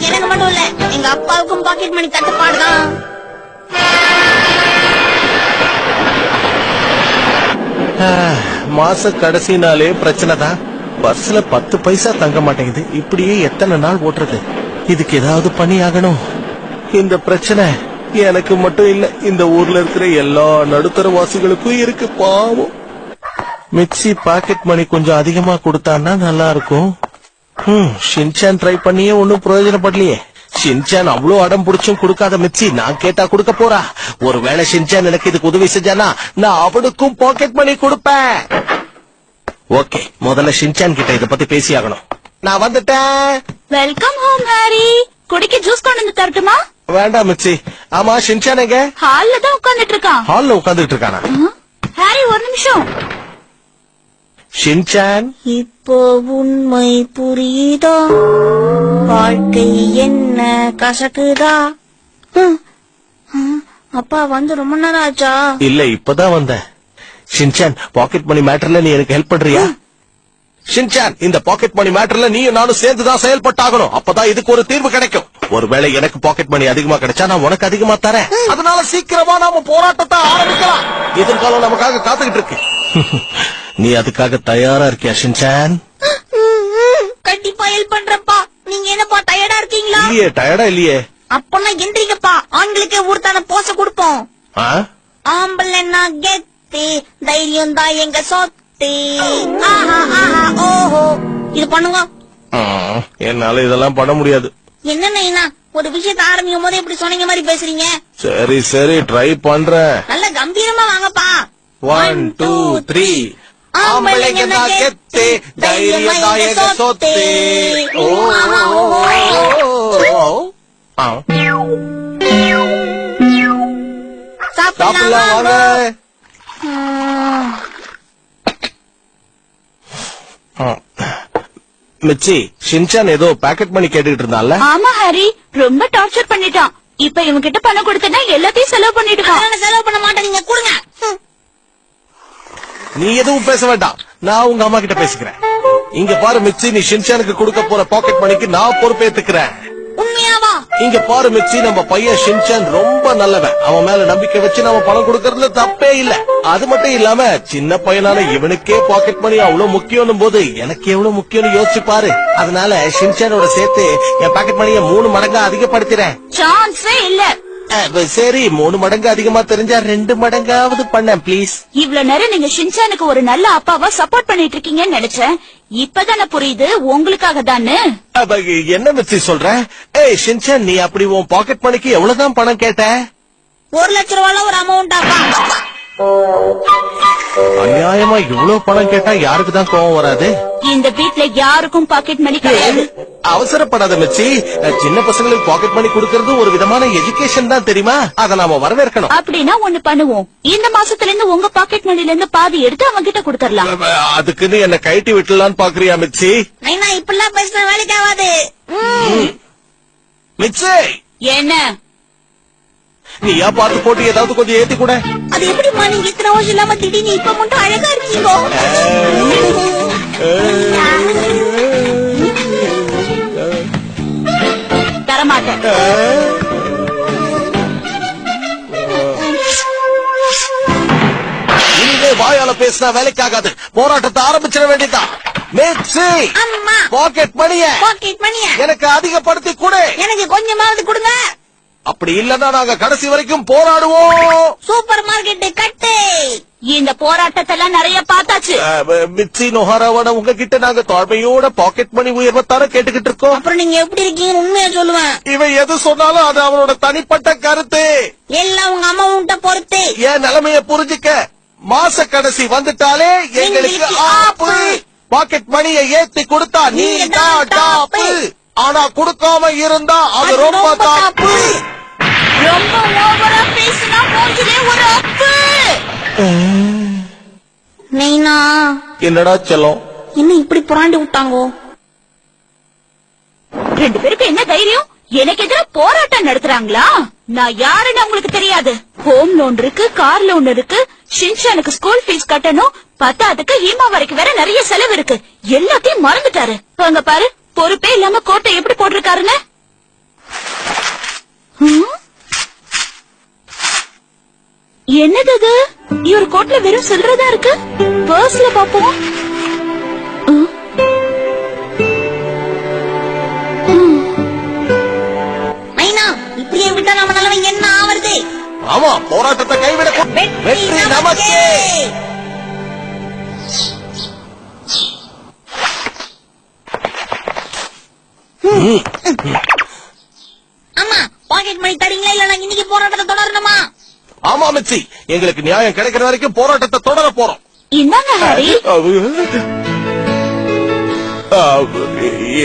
எனக்கு மட்டும் இல்ல, எங்க அப்பாவுக்கும் பாக்கெட் மணி தட்டுப்பாடுதான். மாச கடைசி நாளே பிரச்சனை தான். பர்ஸ்ல 10 பைசா தங்க மாட்டேங்குது. இப்படியே எத்தனை நாள் ஓட்டுறது? இதுக்கு ஏதாவது பண்ணி ஆகணும். இந்த பிரச்சனை எனக்கு மட்டும் இல்ல, இந்த ஊர்ல இருக்கிற எல்லா நடுத்தர வாசிகளுக்கும் இருக்கு. பாவம். மிக்ஸி பாக்கெட் மணி கொஞ்சம் அதிகமா கொடுத்தான்னா நல்லா இருக்கும். ஷின்சான் ட்ரை பண்ணியே ஒன்னும் பிரயோஜனப்படலையே. ஷின்சான் அவ்வளவு அடம் பிடிச்சும் கொடுக்காத மிக்ஸி நான் கேட்டா கொடுக்க போறா. ஒருவேளை ஷின்சான் எனக்கு இதுக்கு உதவி செஞ்சானா நான் அவனுக்கும் பாக்கெட் மணி கொடுப்பேன். ஓகே, முதல்ல ஷின்சான் கிட்ட இத பத்தி பேசி ஆகணும். நான் வந்துட்டேன். Welcome home Harry. குடிக்க ஜூஸ் கொண்டு வந்து தரட்டுமா? வேண்டாம் மிக்ஸி. ஆமா, ஷின்சான் எங்க? ஹால்ல தான் உட்கார்ந்துட்டு இருக்கான். ஹால்ல உட்கார்ந்துட்டு இருக்கானா? ஹாரி ஒரு நிமிஷம். ஷின்சான், இப்போ உண்மை புரியுதா? வாழ்க்கை என்ன கசக்குதா? அப்பா வந்து ரொம்ப நேரம் ஆச்சா? இல்ல, இப்பதான் வந்தேன். ஷின்சான், பாக்கெட் மணி மேட்டர்ல நீ எனக்கு ஹெல்ப் பண்றியா? ஷின்சான், இந்த பாக்கெட் மணி மேட்டர்ல நீயும் நானும் சேர்ந்துதான் செயல்பட்டாகணும். அப்பதான் இதுக்கு ஒரு தீர்வு கிடைக்கும். ஒருவேளை எனக்கு பாக்கெட் மணி அதிகமா கிடைச்சா நான் உனக்கு அதிகமா தரேன். அதனால சீக்கிரமா நாம போராட்டத்தை ஆரம்பிக்கலாம். எதிர்காலம் நமக்காக காத்துக்கிட்டு இருக்கு. நீ அதுக்காக தயாரா இருக்கியா ஷின்சான்? கண்டிப்பா ஹெல்ப் பண்றப்பா. நீங்க என்னப்பா டயர்டா இருக்கீங்களா? இல்லையே, டயர்டா இல்லையே. அப்பனா எந்திரிக்கப்பா. ஆண்களுக்கே ஊர்த்தான போச கொடுப்போம். ஆம்பளைன்னா கெத்து, தைரியம் தான் எங்க சொத்து. ஆஹா ஆஹா ஓஹோ. இது பண்ணுங்க. என்னால இதெல்லாம் பண்ண முடியாது. என்ன ஒரு விஷயத்த ஆரம்பிக்கும் போது இப்படி சொன்னீங்க மாதிரி பேசுறீங்க? சரி சரி, ட்ரை பண்றேன். நல்ல கம்பீரமா வாங்கப்பா. 1 2 3. ஆம்பளைங்க தான் கெத்து, தைரியம் தான் எங்க சொத்து. சாப்பிடலாம் வாங்க. மிச்சி, ஷின்சான் ஏதோ பாக்கெட் மணி கேட்டுக்கிட்டு இருந்தான்ல? ஆமா ஹாரி, ரொம்ப டார்ச்சர் பண்ணிட்டான். இப்ப இவன் கிட்ட பணம் கொடுத்தனா எல்லாத்தையும் செலவு பண்ணிடுவான். செலவு பண்ண மாட்டேன், நீங்க கொடுங்க. நீ எதுவும் பேச வேண்டாம், நான் உங்க அம்மா கிட்ட பேசிக்கிறேன். இங்க பாரு மிச்சி, நீ ஷின்சானுக்கு கொடுக்க போற பாக்கெட் மணிக்கு நான் பொறுப்பேத்துக்கிறேன். உண்மையாவா? இங்க பாரு மிச்சி, நம்ம பையன் ஷின்சான் ரொம்ப நல்லவன். அவன் மேல நம்பிக்கை வச்சு நம்ம பணம் கொடுக்கறதுல தப்பே இல்ல. அது மட்டும் இல்லாம சின்ன பையனால இவனுக்கே பாக்கெட் மணி அவ்வளவு முக்கியம் போது எனக்கு எவ்வளவு முக்கியம்னு யோசிச்சு பாரு. அதனால ஷின்சானோட சேர்த்து என் பாக்கெட் மணியை 3 மடங்கா அதிகப்படுத்திறேன். சான்ஸே இல்ல. சரி, 3 மடங்கு அதிகமா தெரிஞ்சா 2 மடங்காவது பண்ண ப்ளீஸ். இவ்வளவு நேரம் நீங்க ஷின்சானுக்கு ஒரு நல்ல அப்பாவா சப்போர்ட் பண்ணிட்டு இருக்கீங்கன்னு நினைச்சேன். இப்பதானே புரியுது உங்களுக்காக தானே. என்ன மிச்சி சொல்ற? ஏய் ஷின்சான், நீ அப்படி உன் பாக்கெட் மணிக்கு எவ்வளவுதான் பணம் கேட்ட? 1 லட்சம் ரூபாய் ஒரு அமௌண்ட். அநியாயமா இவ்வளவு பணம் கேட்டா யாருக்குதான் கோவம் வராது? இந்த வீட்ல யாருக்கும் பாக்கெட் மணி கிடையாது. அவசரப்படாத மிச்சி, சின்ன பசங்களுக்கு பாக்கெட் மணி கொடுக்கறது ஒரு விதமான எஜுகேஷன் தான், தெரியுமா? அத நாம வரவேற்கணும். அப்படின்னா ஒண்ணு பண்ணுவோம், இந்த மாசத்துல இருந்து உங்க பாக்கெட் மணில இருந்து பாதி எடுத்து அவங்க கிட்ட கொடுத்துடலாம். அதுக்குன்னு என்ன கைட்டி விட்டுலான்னு பாக்குறியா மிச்சி? இப்பெல்லாம் பேசுற வேலைக்கு ஆகாது. மிச்சி, என்ன நீயா பார்த்து போட்டு ஏதாவது கொஞ்சம் ஏத்தி கூட. அது எப்படிமா நீங்க இத்தனை வருஷம் இல்லாம திடீர்னு இப்ப மட்டும் அழகா இருக்கீங்க? தரமாட்டேன். இனிமே வாயால பேசினா வேலைக்காகாது. போராட்டத்தை ஆரம்பிச்சிட வேண்டியதான். மிக்ஸி, பாக்கெட் மணிய எனக்கு அதிகப்படுத்தி கொடு. எனக்கு கொஞ்சமாவது கொடுங்க. அப்படி இல்லன்னா நாங்க கடைசி வரைக்கும் போராடுவோம். சூப்பர் மார்க்கெட் கட்டு. இந்த போராட்டத்தெல்லாம் நிறைய பார்த்தாச்சு. மிச்சி நொஹாராவோட உங்ககிட்ட நாங்க தாழ்மையோட பாக்கெட் மணி உயர்வத்தார கேட்டுக்கிட்டு இருக்கோம். அப்புறம் நீங்க எப்படி இருக்கீங்கன்னு உண்மையா சொல்லுவேன். இவன் எது சொன்னாலும் அது அவனோட தனிப்பட்ட கருத்து. எல்லாம் உங்க அம்மா உன்ட்ட பொறுத்து. என் நிலைமைய புரிஞ்சுக்க. மாச கடைசி வந்துட்டாலே எங்களுக்கு ஆப்பு. பாக்கெட் மணியை ஏத்தி கொடுத்தா நீங்க தான் டாப்பு. ஆனா கொடுக்காம இருந்தா அது ரொம்ப தப்பு. ரொம்ப ஓவரா பேசினா மூஞ்சிலே ஒரு அப்பு. நைனா, என்னடா செல்லம், என்ன இப்படி புராண்டி விட்டாங்கோ? 2 பேருக்கு என்ன தைரியம் எனக்கு எதிராக போராட்டம் நடத்துறாங்களா? நான் யாருன்னு உங்களுக்கு தெரியாது. ஹோம் லோன் இருக்கு, கார் லோன் இருக்கு, ஷின்சானுக்கு ஸ்கூல் ஃபீஸ் கட்டணும், பத்தாதுக்கு ஹீமா வரைக்கும் வேற நிறைய செலவு இருக்கு. எல்லாத்தையும் மறந்துட்டாரு. அங்க பாரு, பொறுப்பே இல்லாம கோட்டை எப்படி போட்டிருக்காருன்னு. என்னது அது? இவர் கோட்ல வெறும் சில்லறதா இருக்கு. பர்ஸ்ல பாப்போம். மைனா, இப்படியே விட்டா நம்ம நிலைமை என்ன ஆவறது? ஆமா, போராட்டத்தை கைவிட வெற்றி நமக்கே. அம்மா, பாக்கெட் மணி தரீங்களா இல்ல இன்னைக்கு போராட்டத்தை தொடரணுமா? ஆமா மிச்சி, எங்களுக்கு நியாயம் கிடைக்கிற வரைக்கும் போராட்டத்தை தொடர போறோம். இந்தாங்க ஹாரி.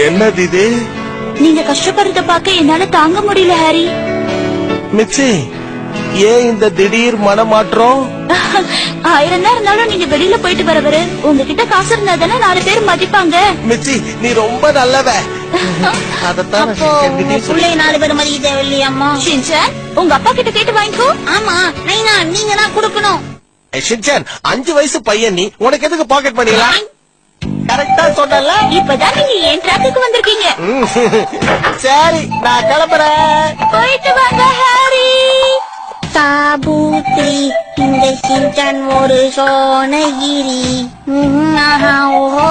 என்னது இது? நீங்க கஷ்டப்படுறத பார்க்க என்னால தாங்க முடியல ஹாரி. மிச்சி, ஏன் இந்த திடீர் மனமாற்றம்? 1000 தான் இருந்தாலும் நீங்க வெளியில போயிட்டு வரவரு. உங்ககிட்ட காசு இருந்தா தானே 4 பேர் மதிப்பாங்க. மிச்சி, நீ ரொம்ப நல்லவ. அதத்தான் அப்போ உங்க பிள்ளை 4 பேர் மதிக்க தேவையில்லையாம்மா? ஷின்சான், உங்க அப்பா கிட்ட கேட்டு வாங்கிக்கோ. ஆமா நைனா, நீங்க தான் கொடுக்கணும். ஷின்சான், 5 வயசு பையன் நீ, உனக்கு எதுக்கு பாக்கெட் பண்ணிக்கலாம்? கரெக்டா சொன்னல. இப்பதான் நீங்க என் ட்ராக்குக்கு வந்திருக்கீங்க. சரி, நான் கிளம்புறேன். போயிட்டு வாங்க ஹாரி. தாபூத்ரி, இந்த சின்சான் ஒரு சோனகிரி. ஆஹா ஓஹோ.